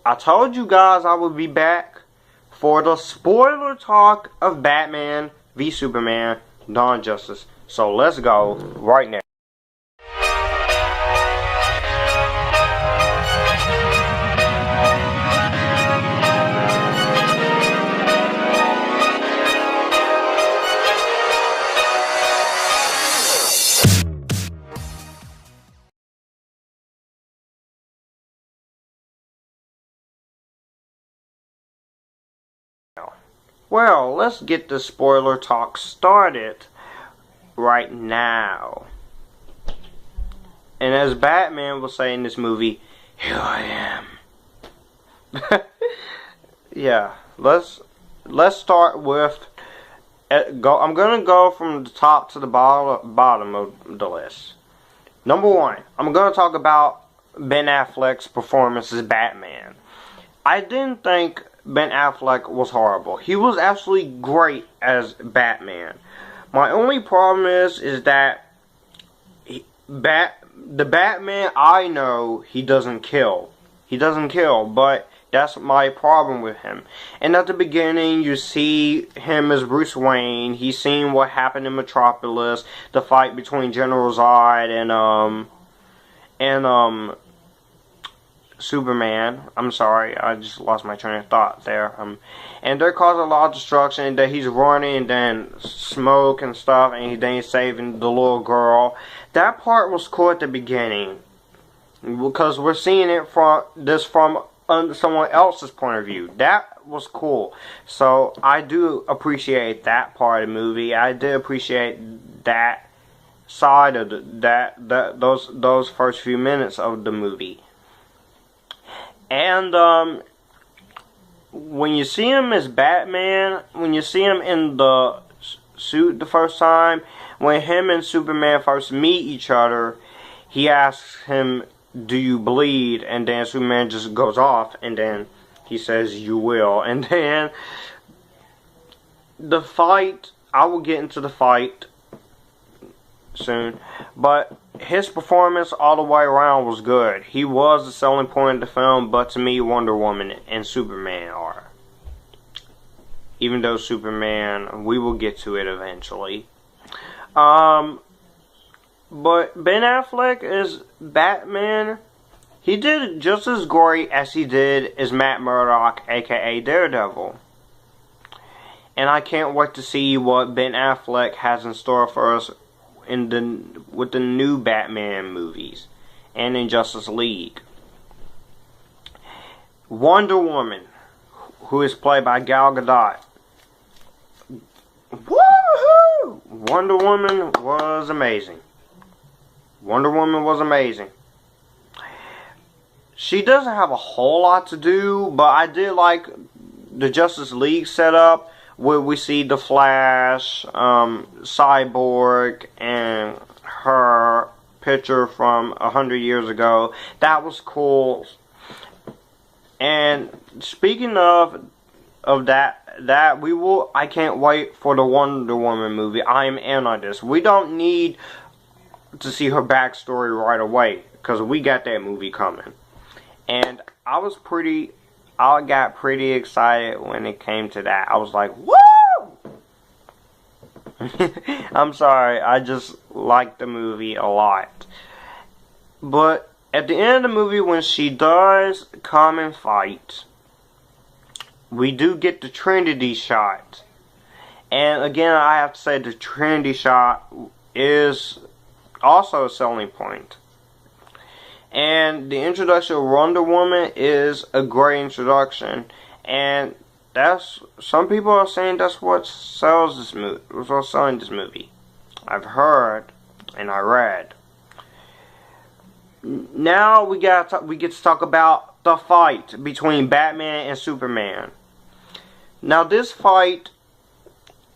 I told you guys I would be back for the spoiler talk of Batman v Superman: Dawn of Justice. So let's go right now. Well, let's get the spoiler talk started right now. And as Batman will say in this movie, here I am. Yeah, let's start with I'm gonna go from the top to the bottom of the list. Number one, I'm gonna talk about Ben Affleck's performance as Batman. I didn't think Ben Affleck was horrible. He was absolutely great as Batman. My only problem is that the Batman I know, he doesn't kill. He doesn't kill, but that's my problem with him. And at the beginning, you see him as Bruce Wayne. He's seen what happened in Metropolis, the fight between General Zod and Superman. I'm sorry, I just lost my train of thought there. And they're causing a lot of destruction, and that he's running, and then smoke and stuff, and then he's saving the little girl. That part was cool at the beginning, because we're seeing it from someone else's point of view. That was cool. So I do appreciate that part of the movie. I did appreciate that side of those first few minutes of the movie. And when you see him as Batman, when you see him in the suit the first time, when him and Superman first meet each other, he asks him, "Do you bleed?" And then Superman just goes off, and then he says, "You will." And then the fight, I will get into the fight soon, but his performance all the way around was good. He was the selling point of the film, but to me, Wonder Woman and Superman are. Even though Superman, we will get to it eventually. But Ben Affleck as Batman, he did just as great as he did as Matt Murdock, aka Daredevil. And I can't wait to see what Ben Affleck has in store for us with the new Batman movies and in Justice League. Wonder Woman, who is played by Gal Gadot. Woohoo! Wonder Woman was amazing. Wonder Woman was amazing. She doesn't have a whole lot to do, but I did like the Justice League setup, where we see the Flash, Cyborg, and her picture from 100 years ago. That was cool. And speaking of that I can't wait for the Wonder Woman movie. I am in on this. We don't need to see her backstory right away, because we got that movie coming. And I got pretty excited when it came to that. I was like, woo! I'm sorry, I just liked the movie a lot. But at the end of the movie, when she does come and fight, we do get the Trinity shot. And again, I have to say the Trinity shot is also a selling point. And the introduction of Wonder Woman is a great introduction, and some people are saying that's what sells this movie. What's selling this movie? I've heard and I read. Now we get to talk about the fight between Batman and Superman. Now this fight,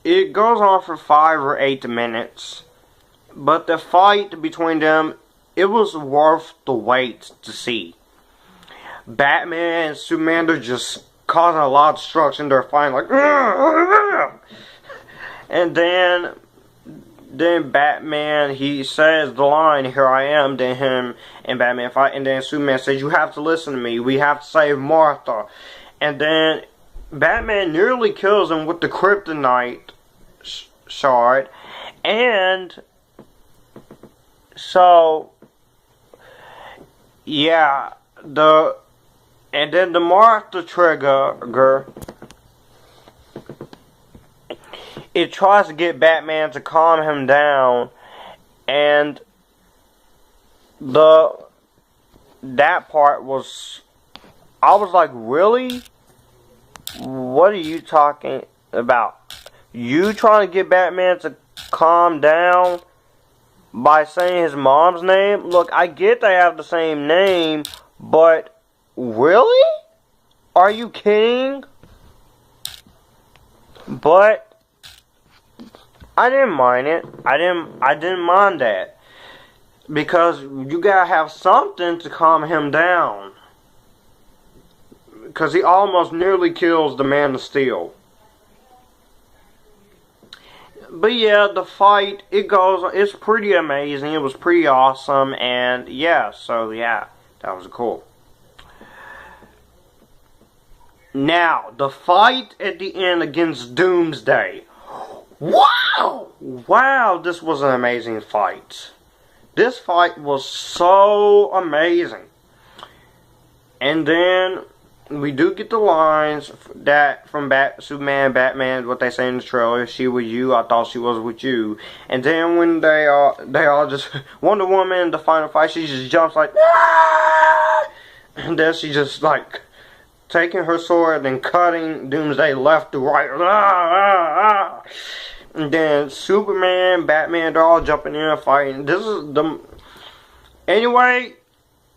it goes on for 5 or 8 minutes, but the fight between them, it was worth the wait to see. Batman and Superman, they're just causing a lot of destruction. They're fighting like, and then then Batman, he says the line, "Here I am," then him and Batman fight, and then Superman says, "You have to listen to me, we have to save Martha." And then Batman nearly kills him with the kryptonite shard, and so, yeah, and then the Martha trigger, it tries to get Batman to calm him down, and that part was, I was like, really? What are you talking about? You trying to get Batman to calm down by saying his mom's name? Look, I get they have the same name, but really? Are you kidding? But I didn't mind it. I didn't mind that, because you gotta have something to calm him down, because he almost nearly kills the Man of Steel. But yeah, the fight, it's pretty amazing. It was pretty awesome, and yeah, so yeah, that was cool. Now, the fight at the end against Doomsday. Wow! Wow, this was an amazing fight. This fight was so amazing. And then we do get the lines that from Superman, Batman, what they say in the trailer. "She was you, I thought she was with you." And then when they all just Wonder Woman in the final fight, she just jumps like, "Ah!" And then she just like taking her sword and cutting Doomsday left to right. Ah, ah, ah. And then Superman, Batman, they're all jumping in and fighting. Anyway,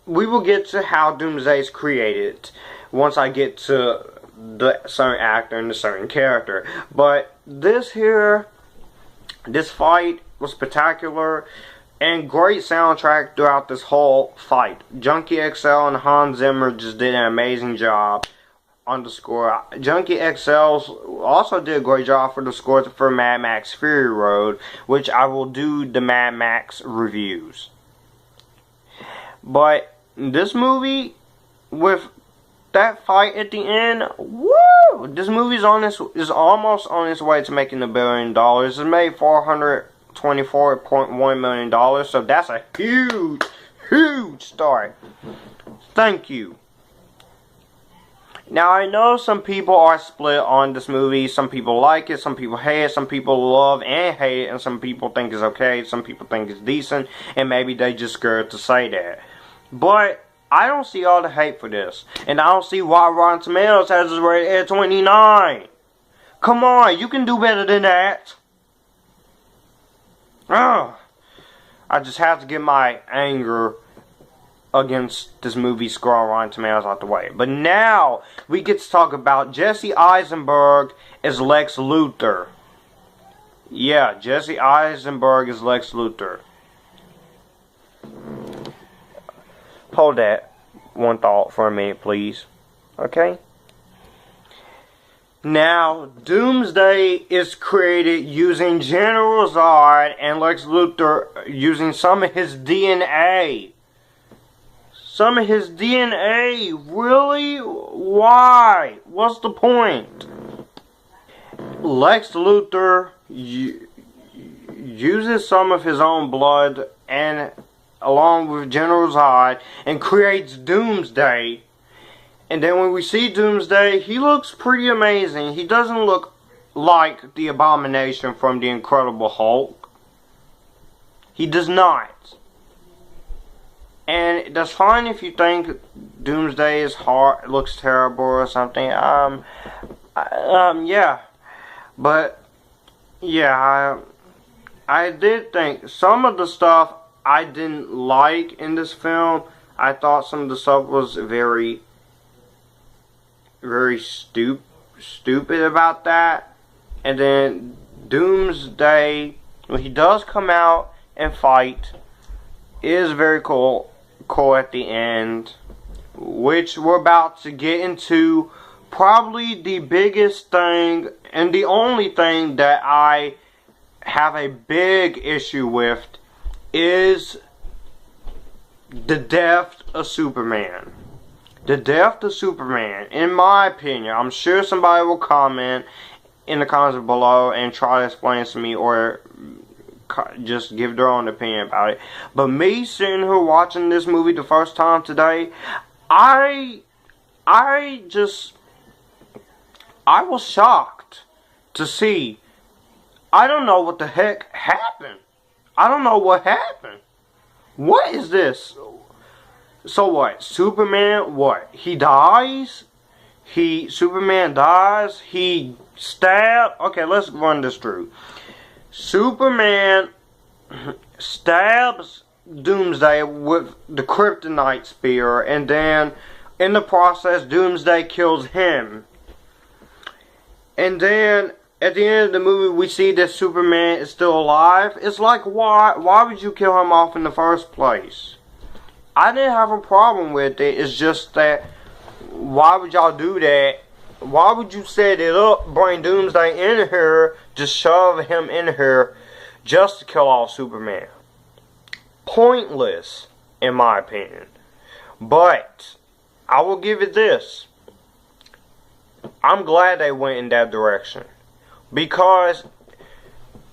we will get to how Doomsday is created once I get to the certain actor and the certain character. But this fight was spectacular, and great soundtrack throughout this whole fight. Junkie XL and Hans Zimmer just did an amazing job on the score. Junkie XL also did a great job for the score for Mad Max Fury Road, which I will do the Mad Max reviews. But this movie, with that fight at the end, woo! This movie is almost on its way to making $1 billion. It's made $424.1 million, so that's a huge, huge start. Thank you. Now, I know some people are split on this movie. Some people like it, some people hate it, some people love and hate it, and some people think it's okay, some people think it's decent, and maybe they just scared to say that. But I don't see all the hate for this, and I don't see why Rotten Tomatoes has it rated at 29. Come on, you can do better than that. Ugh. I just have to get my anger against this movie's score on Rotten Tomatoes out the way. But now we get to talk about Jesse Eisenberg as Lex Luthor. Yeah, Jesse Eisenberg as Lex Luthor. Hold that one thought for a minute, please. Okay? Now, Doomsday is created using General Zod and Lex Luthor using some of his DNA. Some of his DNA? Really? Why? What's the point? Lex Luthor uses some of his own blood and along with General Zod and creates Doomsday. And then when we see Doomsday, he looks pretty amazing. He doesn't look like the Abomination from the Incredible Hulk. He does not. And that's fine if you think Doomsday is hard, looks terrible or something. Yeah. But, yeah, I did think some of the stuff I didn't like in this film. I thought some of the stuff was very, very stupid about that. And then Doomsday, when he does come out and fight, is very cool at the end, which we're about to get into. Probably the biggest thing and the only thing that I have a big issue with is the death of Superman. The death of Superman, in my opinion, I'm sure somebody will comment in the comments below and try to explain it to me, or just give their own opinion about it. But me sitting here watching this movie the first time today, I was shocked to see. I don't know what the heck happened. I don't know what happened. What is this? So what? Superman, what? He dies? Superman dies? He stabbed? Okay, let's run this through. Superman stabs Doomsday with the kryptonite spear, and then in the process Doomsday kills him. And then at the end of the movie we see that Superman is still alive. It's like, why would you kill him off in the first place? I didn't have a problem with it. It's just that, why would y'all do that? Why would you set it up, bring Doomsday in here, just shove him in here, just to kill off Superman? Pointless, in my opinion. But I will give it this. I'm glad they went in that direction. Because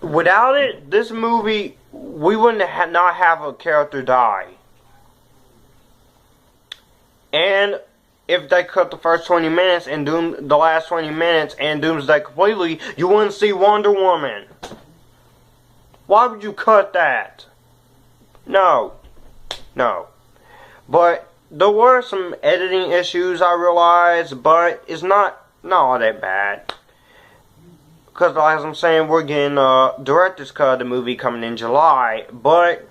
without it, this movie, we wouldn't not have a character die. And if they cut the first 20 minutes and the last 20 minutes and Doomsday completely, you wouldn't see Wonder Woman. Why would you cut that? No. No. But there were some editing issues, I realized, but it's not all that bad. Because as I'm saying, we're getting a director's cut of the movie coming in July. But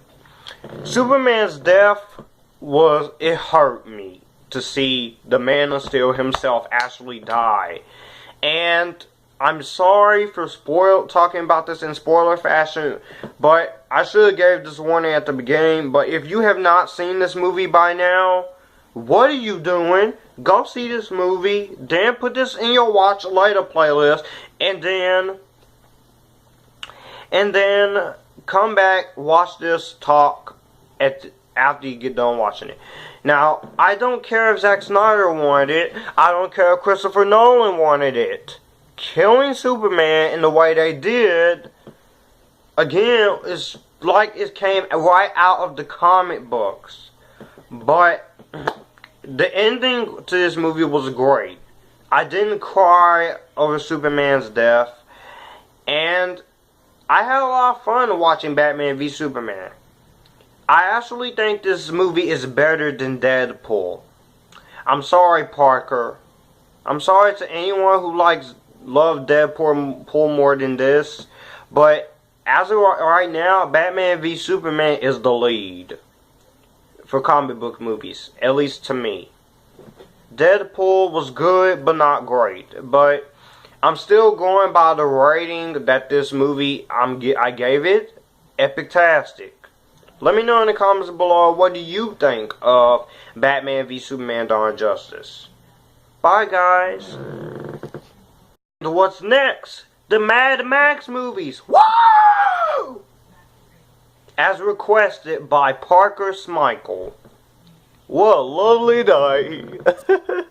Superman's death it hurt me to see the Man of Steel himself actually die. And I'm sorry for talking about this in spoiler fashion, but I should have gave this warning at the beginning. But if you have not seen this movie by now, what are you doing? Go see this movie, then put this in your watch later playlist, and then come back, watch this, talk after you get done watching it. Now, I don't care if Zack Snyder wanted it. I don't care if Christopher Nolan wanted it. Killing Superman in the way they did, again, is like it came right out of the comic books. But the ending to this movie was great. I didn't cry over Superman's death. And I had a lot of fun watching Batman v Superman. I actually think this movie is better than Deadpool. I'm sorry, Parker. I'm sorry to anyone who loved Deadpool more than this. But as of right now, Batman v Superman is the lead for comic book movies, at least to me. Deadpool was good, but not great. But I'm still going by the rating that this movie I gave it. Epic-tastic. Let me know in the comments below, what do you think of Batman v Superman: Dawn of Justice? Bye, guys. What's next? The Mad Max movies. Woo! As requested by Parker Smykel. What a lovely day.